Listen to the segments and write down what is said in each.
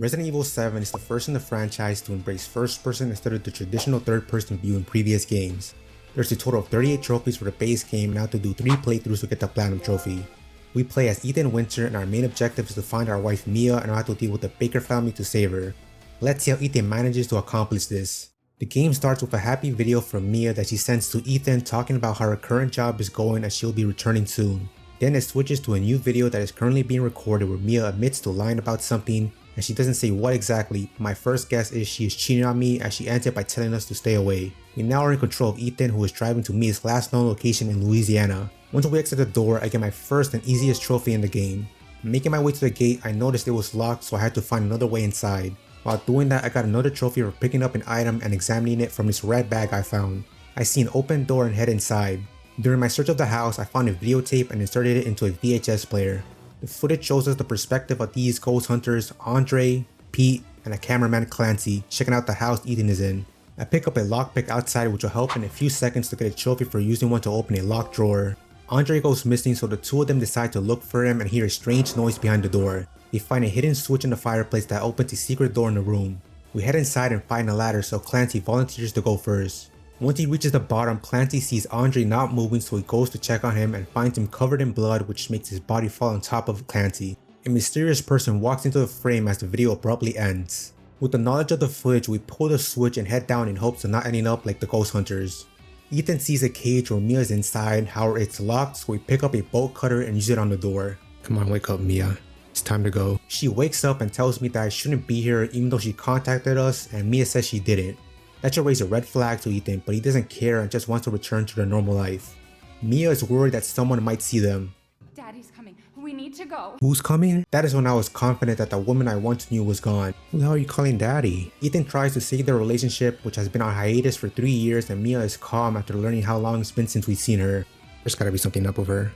Resident Evil 7 is the first in the franchise to embrace first person instead of the traditional third person view in previous games. There's a total of 38 trophies for the base game and I have to do 3 playthroughs to get the Platinum trophy. We play as Ethan Winter and our main objective is to find our wife Mia and I have to deal with the Baker family to save her. Let's see how Ethan manages to accomplish this. The game starts with a happy video from Mia that she sends to Ethan talking about how her current job is going and she'll be returning soon. Then it switches to a new video that is currently being recorded where Mia admits to lying about something and she doesn't say what exactly. My first guess is she is cheating on me as she ends it by telling us to stay away. We now are in control of Ethan, who is driving to Mia's last known location in Louisiana. Once we exit the door, I get my first and easiest trophy in the game. Making my way to the gate, I noticed it was locked, so I had to find another way inside. While doing that, I got another trophy for picking up an item and examining it from this red bag I found. I see an open door and head inside. During my search of the house, I found a videotape and inserted it into a VHS player. The footage shows us the perspective of these ghost hunters, Andre, Pete, and a cameraman Clancy, checking out the house Ethan is in. I pick up a lockpick outside which will help in a few seconds to get a trophy for using one to open a locked drawer. Andre goes missing, so the two of them decide to look for him and hear a strange noise behind the door. They find a hidden switch in the fireplace that opens a secret door in the room. We head inside and find a ladder, so Clancy volunteers to go first. Once he reaches the bottom, Clancy sees Andre not moving, so he goes to check on him and finds him covered in blood, which makes his body fall on top of Clancy. A mysterious person walks into the frame as the video abruptly ends. With the knowledge of the footage, we pull the switch and head down in hopes of not ending up like the ghost hunters. Ethan sees a cage where Mia is inside, however it's locked, so we pick up a bolt cutter and use it on the door. Come on, wake up, Mia. It's time to go. She wakes up and tells me that I shouldn't be here even though she contacted us and Mia says she didn't. That should raise a red flag to Ethan, but he doesn't care and just wants to return to their normal life. Mia is worried that someone might see them. Daddy's coming. We need to go. Who's coming? That is when I was confident that the woman I once knew was gone. Who the hell are you calling daddy? Ethan tries to save their relationship, which has been on hiatus for 3 years, and Mia is calm after learning how long it's been since we've seen her. There's gotta be something up with her.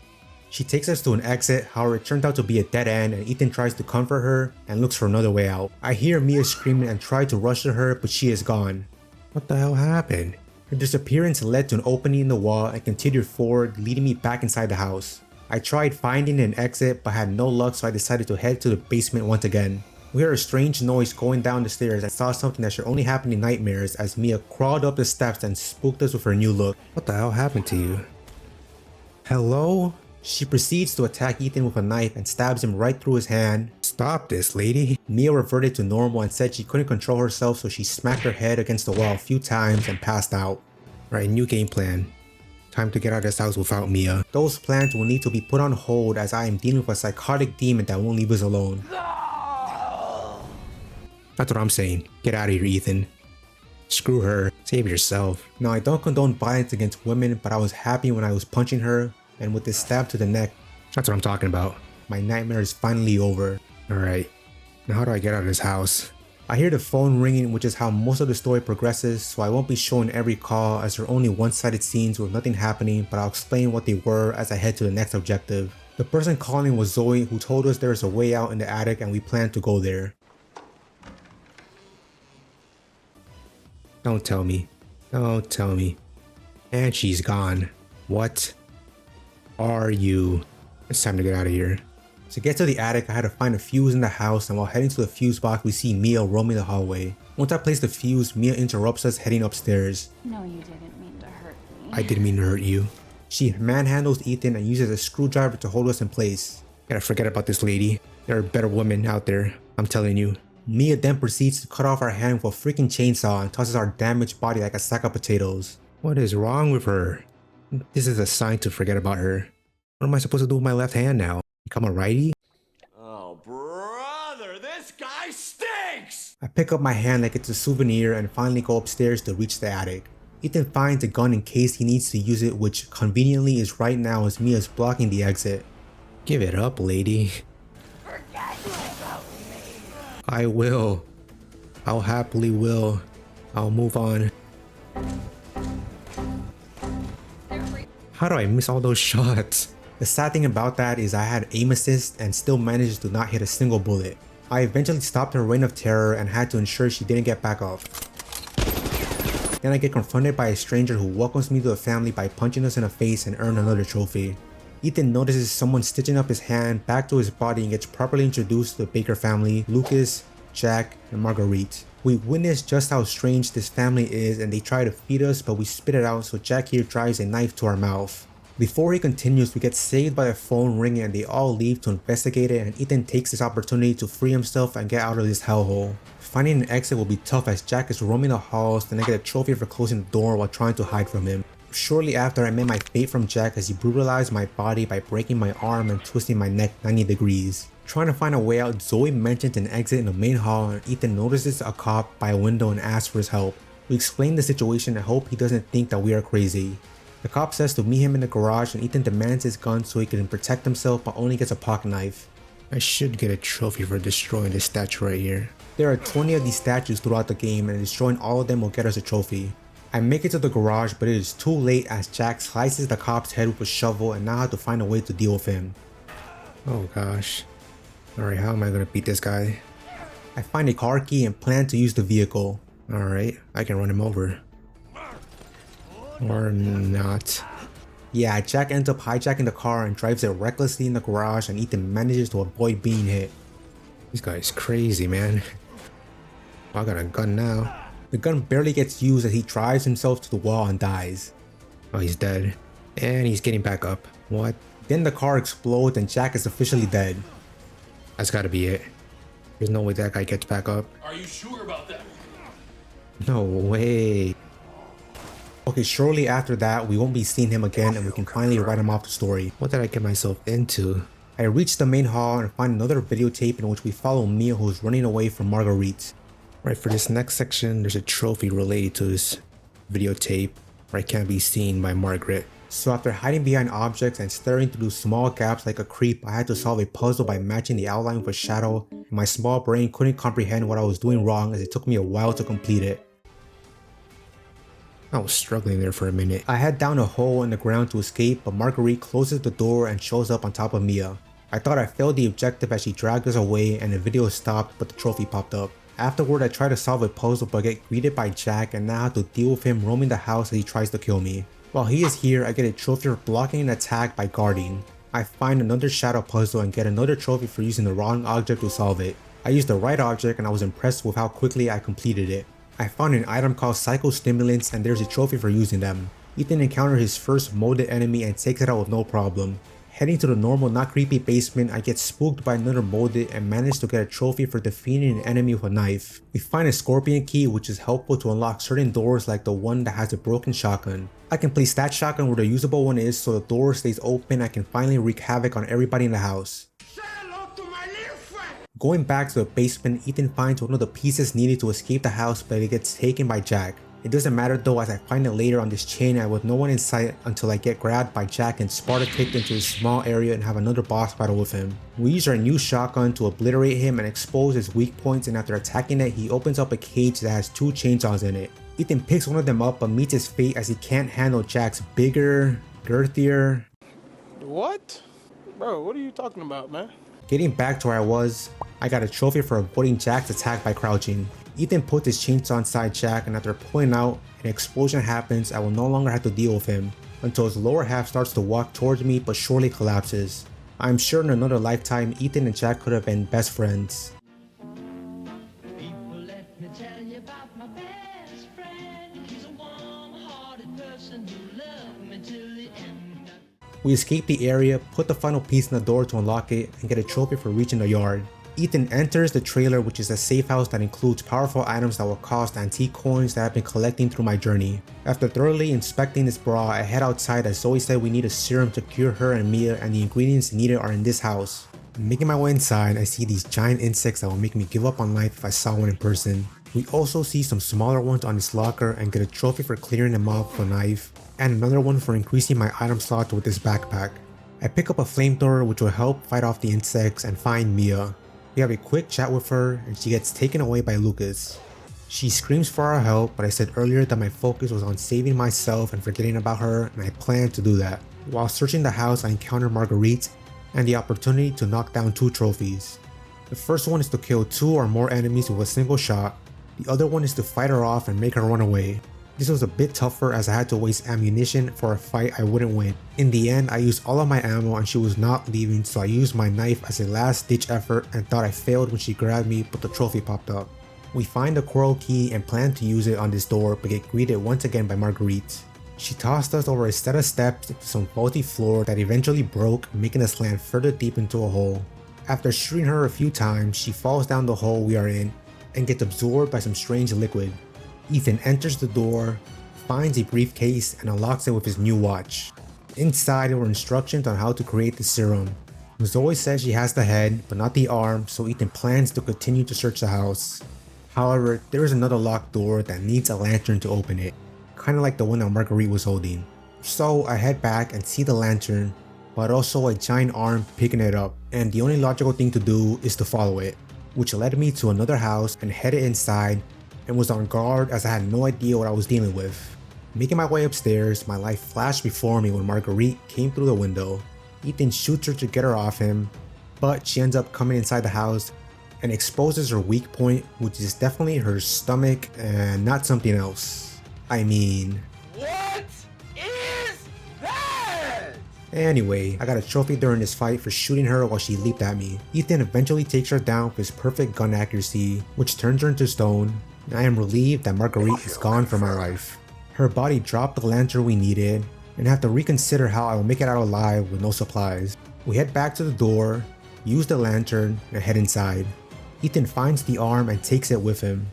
She takes us to an exit, however it turned out to be a dead end and Ethan tries to comfort her and looks for another way out. I hear Mia screaming and try to rush to her, but she is gone. What the hell happened? Her disappearance led to an opening in the wall and continued forward, leading me back inside the house. I tried finding an exit but had no luck, so I decided to head to the basement once again. We heard a strange noise going down the stairs and saw something that should only happen in nightmares as Mia crawled up the steps and spooked us with her new look. What the hell happened to you? Hello? She proceeds to attack Ethan with a knife and stabs him right through his hand. Stop this, lady. Mia reverted to normal and said she couldn't control herself, so she smacked her head against the wall a few times and passed out. Right, new game plan. Time to get out of this house without Mia. Those plans will need to be put on hold as I am dealing with a psychotic demon that won't leave us alone. That's what I'm saying. Get out of here, Ethan. Screw her. Save yourself. Now, I don't condone violence against women, but I was happy when I was punching her, and with this stab to the neck, that's what I'm talking about. My nightmare is finally over. Alright, now how do I get out of this house? I hear the phone ringing, which is how most of the story progresses, so I won't be showing every call as they're only one-sided scenes with nothing happening, but I'll explain what they were as I head to the next objective. The person calling was Zoe, who told us there is a way out in the attic and we plan to go there. Don't tell me. Don't tell me. And she's gone. What are you? It's time to get out of here. To get to the attic, I had to find a fuse in the house, and while heading to the fuse box, we see Mia roaming the hallway. Once I place the fuse, Mia interrupts us heading upstairs. No, you didn't mean to hurt me. I didn't mean to hurt you. She manhandles Ethan and uses a screwdriver to hold us in place. Gotta forget about this lady. There are better women out there, I'm telling you. Mia then proceeds to cut off our hand with a freaking chainsaw and tosses our damaged body like a sack of potatoes. What is wrong with her? This is a sign to forget about her. What am I supposed to do with my left hand now? Become a righty? Oh, brother, this guy stinks! I pick up my hand like it's a souvenir and finally go upstairs to reach the attic. Ethan finds a gun in case he needs to use it, which conveniently is right now as Mia's blocking the exit. Give it up, lady. Forget about me. I will. I'll happily will. I'll move on. How do I miss all those shots? The sad thing about that is I had aim assist and still managed to not hit a single bullet. I eventually stopped her reign of terror and had to ensure she didn't get back up. Then I get confronted by a stranger who welcomes me to the family by punching us in the face and earn another trophy. Ethan notices someone stitching up his hand back to his body and gets properly introduced to the Baker family, Lucas, Jack, and Marguerite. We witness just how strange this family is and they try to feed us but we spit it out, so Jack here drives a knife to our mouth. Before he continues, we get saved by a phone ringing and they all leave to investigate it, and Ethan takes this opportunity to free himself and get out of this hellhole. Finding an exit will be tough as Jack is roaming the halls, then I get a trophy for closing the door while trying to hide from him. Shortly after, I met my fate from Jack as he brutalized my body by breaking my arm and twisting my neck 90 degrees. Trying to find a way out, Zoe mentions an exit in the main hall and Ethan notices a cop by a window and asks for his help. We explain the situation and hope he doesn't think that we are crazy. The cop says to meet him in the garage and Ethan demands his gun so he can protect himself but only gets a pocket knife. I should get a trophy for destroying this statue right here. There are 20 of these statues throughout the game and destroying all of them will get us a trophy. I make it to the garage but it is too late as Jack slices the cop's head with a shovel and now I have to find a way to deal with him. Oh gosh. Alright, how am I gonna beat this guy? I find a car key and plan to use the vehicle. Alright, I can run him over. Or not. Yeah, Jack ends up hijacking the car and drives it recklessly in the garage and Ethan manages to avoid being hit. This guy is crazy, man. I got a gun now. The gun barely gets used as he drives himself to the wall and dies. Oh, he's dead. And he's getting back up. What? Then the car explodes and Jack is officially dead. That's gotta be it. There's no way that guy gets back up. Are you sure about that? No way. Okay, shortly after that, we won't be seeing him again and we can finally write him off the story. What did I get myself into? I reach the main hall and find another videotape in which we follow Mia who is running away from Marguerite. Right, for this next section, there's a trophy related to this videotape where I can't be seen by Margaret. So after hiding behind objects and staring through small gaps like a creep, I had to solve a puzzle by matching the outline with a shadow, and my small brain couldn't comprehend what I was doing wrong as it took me a while to complete it. I was struggling there for a minute. I head down a hole in the ground to escape, but Marguerite closes the door and shows up on top of Mia. I thought I failed the objective as she dragged us away and the video stopped but the trophy popped up. Afterward, I try to solve a puzzle but get greeted by Jack and now have to deal with him roaming the house as he tries to kill me. While he is here, I get a trophy for blocking an attack by guarding. I find another shadow puzzle and get another trophy for using the wrong object to solve it. I used the right object and I was impressed with how quickly I completed it. I found an item called psychostimulants and there's a trophy for using them. Ethan encountered his first molded enemy and takes it out with no problem. Heading to the normal not creepy basement, I get spooked by another molded and manage to get a trophy for defeating an enemy with a knife. We find a scorpion key which is helpful to unlock certain doors like the one that has a broken shotgun. I can place that shotgun where the usable one is so the door stays open and I can finally wreak havoc on everybody in the house. Going back to the basement, Ethan finds one of the pieces needed to escape the house but it gets taken by Jack. It doesn't matter though as I find it later on this chain and with no one in sight until I get grabbed by Jack and Sparta kicked into a small area and have another boss battle with him. We use our new shotgun to obliterate him and expose his weak points, and after attacking it he opens up a cage that has 2 chainsaws in it. Ethan picks one of them up but meets his fate as he can't handle Jack's bigger, girthier... What? Bro, what are you talking about, man? Getting back to where I was, I got a trophy for avoiding Jack's attack by crouching. Ethan puts his chainsaw inside Jack and after pulling out, an explosion happens. I will no longer have to deal with him until his lower half starts to walk towards me but surely collapses. I'm sure in another lifetime, Ethan and Jack could have been best friends. People, let me tell you about my best friend. He's a warm-hearted person who loved me till the end. We escape the area, put the final piece in the door to unlock it, and get a trophy for reaching the yard. Ethan enters the trailer, which is a safe house that includes powerful items that will cost antique coins that I've been collecting through my journey. After thoroughly inspecting this bra, I head outside as Zoe said we need a serum to cure her and Mia, and the ingredients needed are in this house. Making my way inside, I see these giant insects that will make me give up on life if I saw one in person. We also see some smaller ones on this locker and get a trophy for clearing them off with a knife, and another one for increasing my item slot with this backpack. I pick up a flamethrower which will help fight off the insects and find Mia. We have a quick chat with her and she gets taken away by Lucas. She screams for our help, but I said earlier that my focus was on saving myself and forgetting about her, and I plan to do that. While searching the house, I encounter Marguerite and the opportunity to knock down 2 trophies. The first one is to kill 2 or more enemies with a single shot. The other one is to fight her off and make her run away. This was a bit tougher as I had to waste ammunition for a fight I wouldn't win. In the end, I used all of my ammo and she was not leaving, so I used my knife as a last ditch effort and thought I failed when she grabbed me, but the trophy popped up. We find the coral key and plan to use it on this door, but get greeted once again by Marguerite. She tossed us over a set of steps to some faulty floor that eventually broke, making us land further deep into a hole. After shooting her a few times, she falls down the hole we are in and gets absorbed by some strange liquid. Ethan enters the door, finds a briefcase, and unlocks it with his new watch. Inside were instructions on how to create the serum. Zoe says she has the head, but not the arm, so Ethan plans to continue to search the house. However, there is another locked door that needs a lantern to open it, kinda like the one that Marguerite was holding. So I head back and see the lantern, but also a giant arm picking it up, and the only logical thing to do is to follow it, which led me to another house and headed inside and was on guard as I had no idea what I was dealing with. Making my way upstairs, my life flashed before me when Marguerite came through the window. Ethan shoots her to get her off him, but she ends up coming inside the house and exposes her weak point, which is definitely her stomach and not something else. I mean... What is that? Anyway, I got a trophy during this fight for shooting her while she leaped at me. Ethan eventually takes her down with his perfect gun accuracy, which turns her into stone. I am relieved that Marguerite is gone from my life. Her body dropped the lantern we needed, and have to reconsider how I will make it out alive with no supplies. We head back to the door, use the lantern, and head inside. Ethan finds the arm and takes it with him.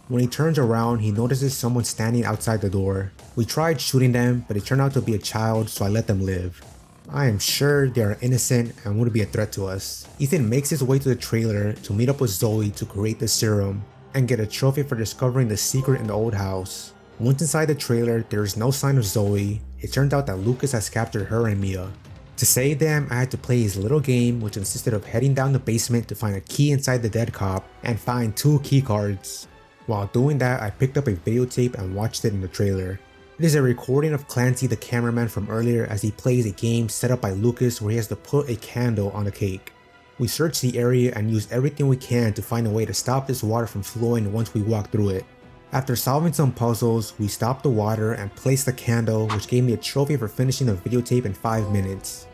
When he turns around, he notices someone standing outside the door. We tried shooting them, but it turned out to be a child, so I let them live. I am sure they are innocent and wouldn't be a threat to us. Ethan makes his way to the trailer to meet up with Zoe to create the serum and get a trophy for discovering the secret in the old house. Once inside the trailer, there is no sign of Zoe. It turned out that Lucas has captured her and Mia. To save them, I had to play his little game, which consisted of heading down the basement to find a key inside the dead cop and find 2 key cards. While doing that, I picked up a videotape and watched it in the trailer. It is a recording of Clancy the cameraman from earlier as he plays a game set up by Lucas where he has to put a candle on a cake. We search the area and use everything we can to find a way to stop this water from flowing once we walk through it. After solving some puzzles, we stopped the water and placed the candle, which gave me a trophy for finishing the videotape in 5 minutes.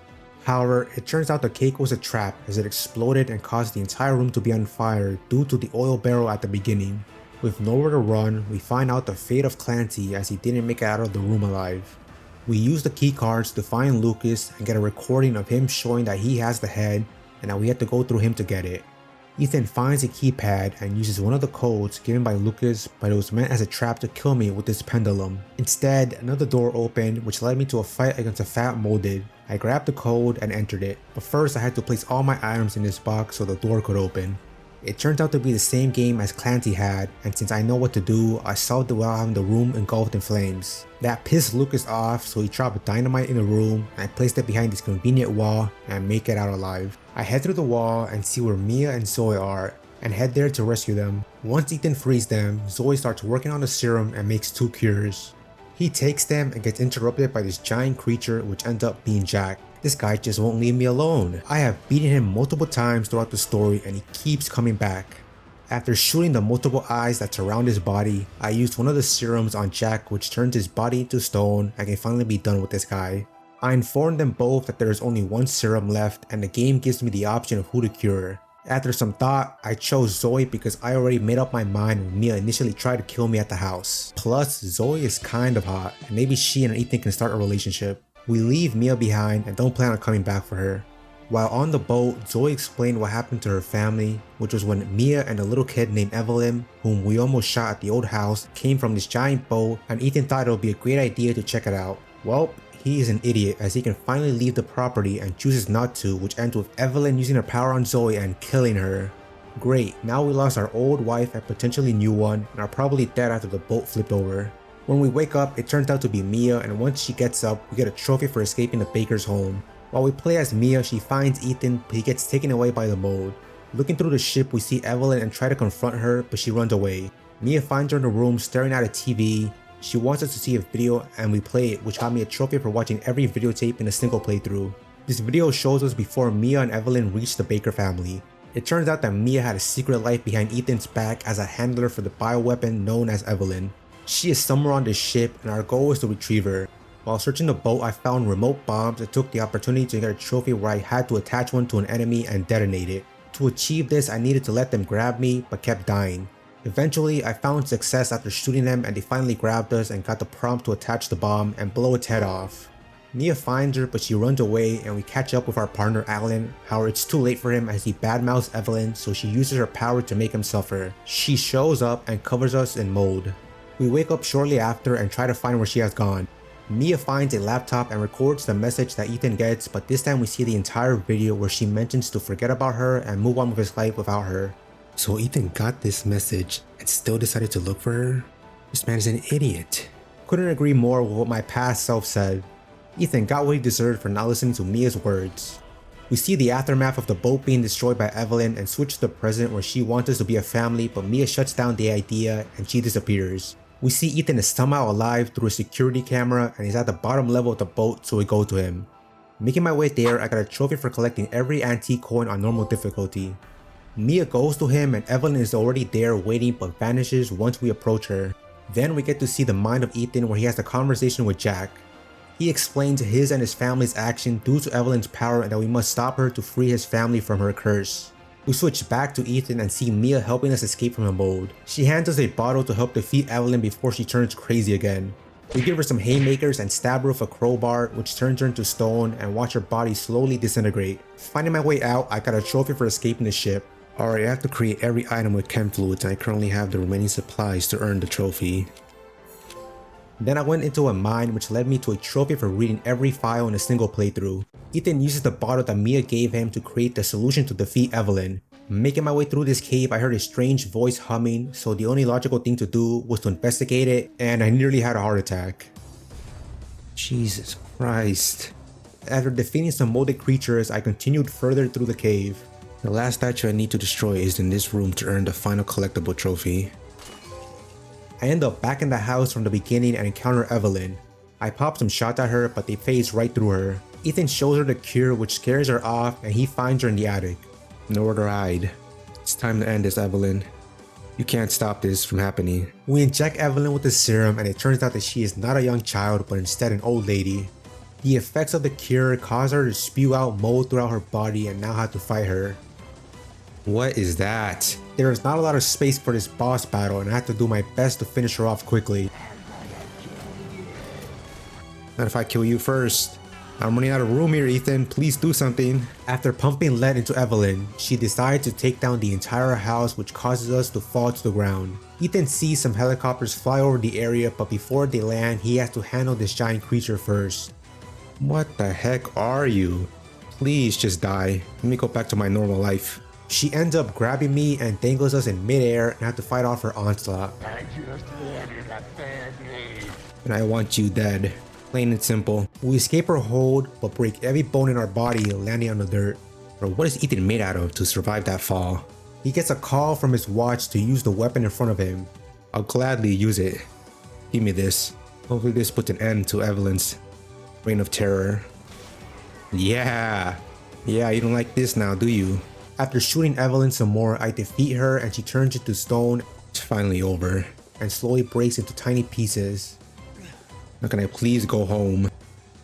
However, it turns out the cake was a trap as it exploded and caused the entire room to be on fire due to the oil barrel at the beginning. With nowhere to run, we find out the fate of Clancy as he didn't make it out of the room alive. We use the key cards to find Lucas and get a recording of him showing that he has the head and that we had to go through him to get it. Ethan finds a keypad and uses one of the codes given by Lucas, but it was meant as a trap to kill me with this pendulum. Instead, another door opened, which led me to a fight against a fat molded. I grabbed the code and entered it, but first I had to place all my items in this box so the door could open. It turned out to be the same game as Clancy had, and since I know what to do, I solved it while having the room engulfed in flames. That pissed Lucas off, so he dropped dynamite in the room, and I placed it behind this convenient wall and make it out alive. I head through the wall and see where Mia and Zoe are, and head there to rescue them. Once Ethan frees them, Zoe starts working on the serum and makes 2 cures. He takes them and gets interrupted by this giant creature which ends up being Jack. This guy just won't leave me alone. I have beaten him multiple times throughout the story and he keeps coming back. After shooting the multiple eyes that surround his body, I used one of the serums on Jack which turns his body into stone and can finally be done with this guy. I informed them both that there is only 1 serum left and the game gives me the option of who to cure. After some thought, I chose Zoe because I already made up my mind when Mia initially tried to kill me at the house. Plus, Zoe is kind of hot and maybe she and Ethan can start a relationship. We leave Mia behind and don't plan on coming back for her. While on the boat, Zoe explained what happened to her family, which was when Mia and a little kid named Evelyn, whom we almost shot at the old house, came from this giant boat and Ethan thought it would be a great idea to check it out. Well, he is an idiot as he can finally leave the property and chooses not to, which ends with Evelyn using her power on Zoe and killing her. Great, now we lost our old wife and potentially new one and are probably dead after the boat flipped over. When we wake up, it turns out to be Mia, and once she gets up, we get a trophy for escaping the baker's home. While we play as Mia, she finds Ethan, but he gets taken away by the mold. Looking through the ship, we see Evelyn and try to confront her, but she runs away. Mia finds her in the room staring at a TV. She wants us to see a video and we play it, which got me a trophy for watching every videotape in a single playthrough. This video shows us before Mia and Evelyn reach the Baker family. It turns out that Mia had a secret life behind Ethan's back as a handler for the bioweapon known as Evelyn. She is somewhere on this ship and our goal is to retrieve her. While searching the boat, I found remote bombs and took the opportunity to get a trophy where I had to attach one to an enemy and detonate it. To achieve this, I needed to let them grab me but kept dying. Eventually, I found success after shooting them and they finally grabbed us and got the prompt to attach the bomb and blow its head off. Mia finds her but she runs away and we catch up with our partner Alan. However, it's too late for him as he badmouths Evelyn, so she uses her power to make him suffer. She shows up and covers us in mold. We wake up shortly after and try to find where she has gone. Mia finds a laptop and records the message that Ethan gets, but this time we see the entire video where she mentions to forget about her and move on with his life without her. So Ethan got this message and still decided to look for her? This man is an idiot. Couldn't agree more with what my past self said. Ethan got what he deserved for not listening to Mia's words. We see the aftermath of the boat being destroyed by Evelyn and switch to the present where she wants us to be a family, but Mia shuts down the idea and she disappears. We see Ethan is somehow alive through a security camera and he's at the bottom level of the boat, so we go to him. Making my way there, I got a trophy for collecting every antique coin on normal difficulty. Mia goes to him and Evelyn is already there waiting but vanishes once we approach her. Then we get to see the mind of Ethan where he has a conversation with Jack. He explains his and his family's action due to Evelyn's power and that we must stop her to free his family from her curse. We switch back to Ethan and see Mia helping us escape from the mold. She hands us a bottle to help defeat Evelyn before she turns crazy again. We give her some haymakers and stab her with a crowbar, which turns her into stone, and watch her body slowly disintegrate. Finding my way out, I got a trophy for escaping the ship. Alright, I have to create every item with chem fluids and I currently have the remaining supplies to earn the trophy. Then I went into a mine which led me to a trophy for reading every file in a single playthrough. Ethan uses the bottle that Mia gave him to create the solution to defeat Evelyn. Making my way through this cave, I heard a strange voice humming, so the only logical thing to do was to investigate it, and I nearly had a heart attack. Jesus Christ. After defeating some molded creatures, I continued further through the cave. The last statue I need to destroy is in this room to earn the final collectible trophy. I end up back in the house from the beginning and encounter Evelyn. I pop some shots at her, but they phase right through her. Ethan shows her the cure, which scares her off, and he finds her in the attic. Nowhere to hide. It's time to end this, Evelyn. You can't stop this from happening. We inject Evelyn with the serum, and it turns out that she is not a young child, but instead an old lady. The effects of the cure cause her to spew out mold throughout her body and now have to fight her. What is that? There is not a lot of space for this boss battle and I have to do my best to finish her off quickly. Not if I kill you first. I'm running out of room here, Ethan. Please do something. After pumping lead into Evelyn, she decides to take down the entire house, which causes us to fall to the ground. Ethan sees some helicopters fly over the area, but before they land, he has to handle this giant creature first. What the heck are you? Please just die. Let me go back to my normal life. She ends up grabbing me and dangles us in midair and I have to fight off her onslaught. I just wanted a family. And I want you dead. Plain and simple. We escape her hold but break every bone in our body, landing on the dirt. Bro, what is Ethan made out of to survive that fall? He gets a call from his watch to use the weapon in front of him. I'll gladly use it. Give me this. Hopefully this puts an end to Evelyn's reign of terror. Yeah, you don't like this now, do you? After shooting Evelyn some more, I defeat her and she turns into stone. It's finally over and slowly breaks into tiny pieces. Now can I please go home?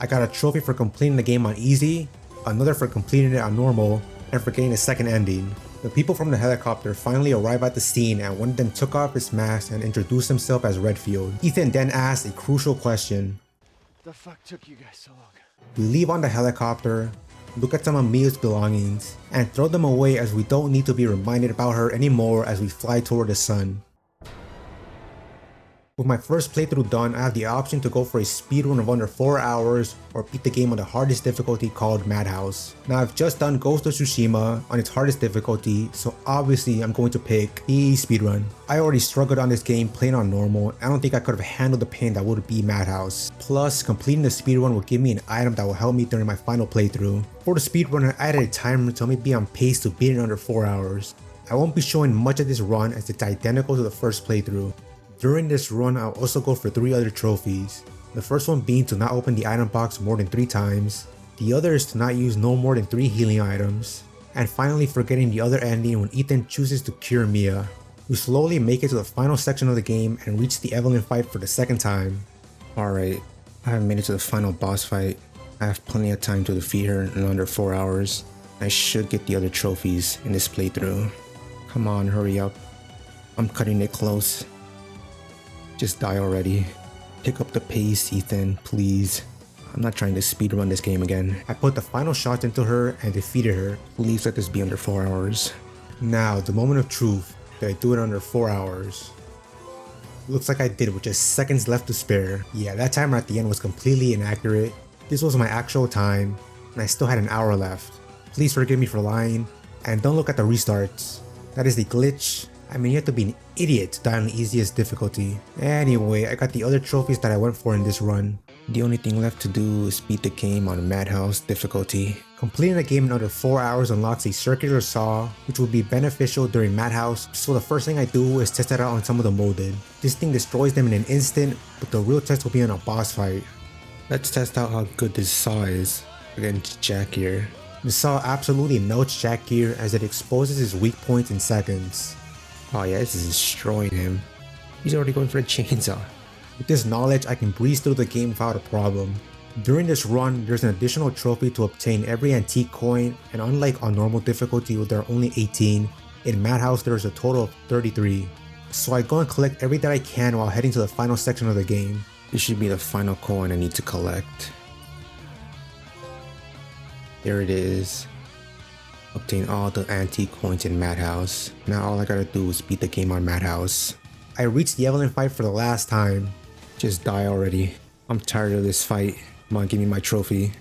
I got a trophy for completing the game on easy, another for completing it on normal, and for getting a second ending. The people from the helicopter finally arrive at the scene and one of them took off his mask and introduced himself as Redfield. Ethan then asked a crucial question. The fuck took you guys so long? We leave on the helicopter, look at some of Mia's belongings, and throw them away as we don't need to be reminded about her anymore as we fly toward the sun. With my first playthrough done, I have the option to go for a speedrun of under 4 hours or beat the game on the hardest difficulty called Madhouse. Now I've just done Ghost of Tsushima on its hardest difficulty, so obviously I'm going to pick the speedrun. I already struggled on this game playing on normal. I don't think I could have handled the pain that would be Madhouse. Plus, completing the speedrun will give me an item that will help me during my final playthrough. For the speedrunner, I added a timer to help me be on pace to beat it under 4 hours. I won't be showing much of this run as it's identical to the first playthrough. During this run, I'll also go for 3 other trophies. The first one being to not open the item box more than 3 times. The other is to not use no more than 3 healing items. And finally for getting the other ending when Ethan chooses to cure Mia. We slowly make it to the final section of the game and reach the Evelyn fight for the second time. Alright, I have made it to the final boss fight. I have plenty of time to defeat her in under 4 hours. I should get the other trophies in this playthrough. Come on, hurry up. I'm cutting it close. Just die already. Pick up the pace, Ethan, please. I'm not trying to speedrun this game again. I put the final shots into her and defeated her. Please let this be under 4 hours. Now, the moment of truth. Did I do it under 4 hours? Looks like I did with just seconds left to spare. Yeah, that timer at the end was completely inaccurate. This was my actual time, and I still had an hour left. Please forgive me for lying, and don't look at the restarts. That is the glitch. I mean, you have to be an idiot to die on the easiest difficulty. Anyway, I got the other trophies that I went for in this run. The only thing left to do is beat the game on Madhouse difficulty. Completing the game in under 4 hours unlocks a circular saw, which will be beneficial during Madhouse, so the first thing I do is test it out on some of the molded. This thing destroys them in an instant, but the real test will be on a boss fight. Let's test out how good this saw is against Jack here. The saw absolutely melts Jack here as it exposes his weak points in seconds. Oh yeah, this is destroying him. He's already going for a chainsaw. With this knowledge, I can breeze through the game without a problem. During this run, there's an additional trophy to obtain every antique coin, and unlike on normal difficulty where there are only 18, in Madhouse there's a total of 33. So I go and collect every that I can while heading to the final section of the game. This should be the final coin I need to collect. There it is. Obtain all the antique coins in Madhouse. Now all I gotta do is beat the game on Madhouse. I reached the Evelyn fight for the last time. Just die already. I'm tired of this fight. Come on, give me my trophy.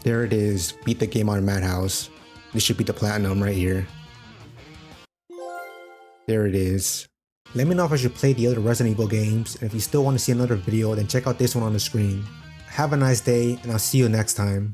There it is. Beat the game on Madhouse. This should be the platinum right here. There it is. Let me know if I should play the other Resident Evil games, and if you still want to see another video, then check out this one on the screen. Have a nice day, and I'll see you next time.